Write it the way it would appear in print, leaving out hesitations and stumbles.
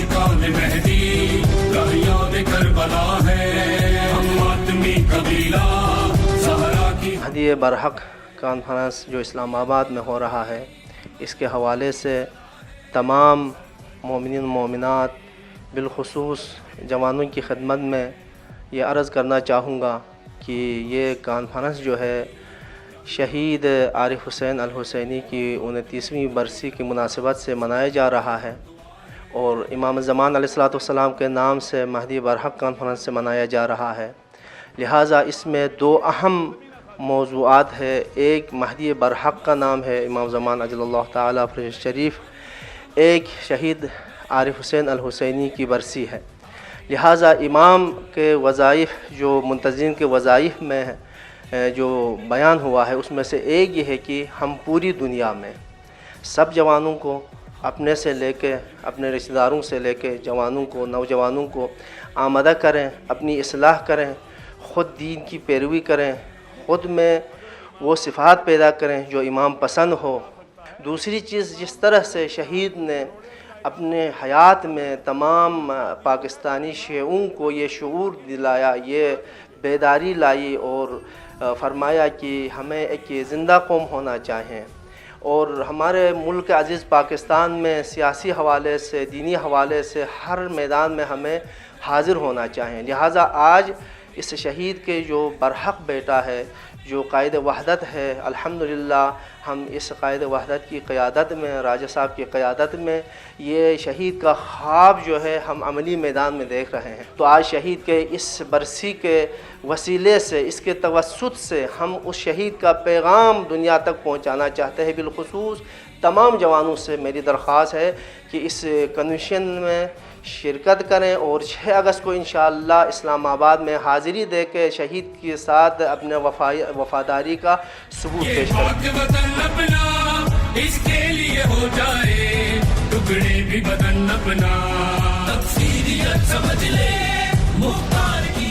आशिकां मेहदी याद करबला है, हम मातमी कबीला सहरा की। महदी बरहक कॉन्फ्रेंस जो इस्लामाबाद में हो रहा है, इसके हवाले से तमाम मोमिनीन मोमिनात बिलखुसूस जवानों की खिदमत में ये अर्ज़ करना चाहूँगा कि ये कॉन्फ्रेंस जो है शहीद आरिफ हुसैन अल हुसैनी की 29वीं बरसी की मुनासिबत से मनाया जा रहा है और इमाम ज़मान अलैहिस्सलाम के नाम से महदी बरहक कॉन्फ्रेंस से मनाया जा रहा है। लिहाजा इसमें दो अहम मौज़ूआत है। एक महदी बरहक का नाम है इमाम ज़मान अजलल्लाहु ताला फरज शरीफ, एक शहीद आरिफ हुसैन अल हुसैनी की बरसी है। लिहाजा इमाम के वज़ाइफ जो मुंतज़िम के वज़ाइफ में जो बयान हुआ है उसमें से एक ये है कि हम पूरी दुनिया में सब जवानों को अपने से लेके अपने रिश्तेदारों से लेके जवानों को नौजवानों को आमदा करें, अपनी इस्लाह करें, ख़ुद दीन की पैरवी करें, ख़ुद में वो सिफ़ात पैदा करें जो इमाम पसंद हो। दूसरी चीज़, जिस तरह से शहीद ने अपने हयात में तमाम पाकिस्तानी शेउं को ये शऊर दिलाया, ये बेदारी लाई और फरमाया कि हमें एक ज़िंदा कौम होना चाहिए और हमारे मुल्क अज़ीज़ पाकिस्तान में सियासी हवाले से, दीनी हवाले से हर मैदान में हमें हाज़िर होना चाहिए। लिहाजा आज इस शहीद के जो बरहक बेटा है, जो कायद वहदत है, अल्हम्दुलिल्लाह हम इस कायद वहदत की क़यादत में, राजा साहब की क़यादत में ये शहीद का ख्वाब जो है हम अमली मैदान में देख रहे हैं। तो आज शहीद के इस बरसी के वसीले से, इसके तवस्सुत से हम उस शहीद का पैगाम दुनिया तक पहुँचाना चाहते हैं। बिलखुसूस तमाम जवानों से मेरी दरख्वास्त है कि इस कन्वेंशन में शिरकत करें और 6 अगस्त को इंशाअल्लाह इस्लामाबाद में हाज़िरी दे के शहीद के साथ अपने वफादारी का सबूत पेश करें। इसके लिए हो जाए टुकड़े भी बदन अपना, तफसीलियत समझ ले मुख्तार की।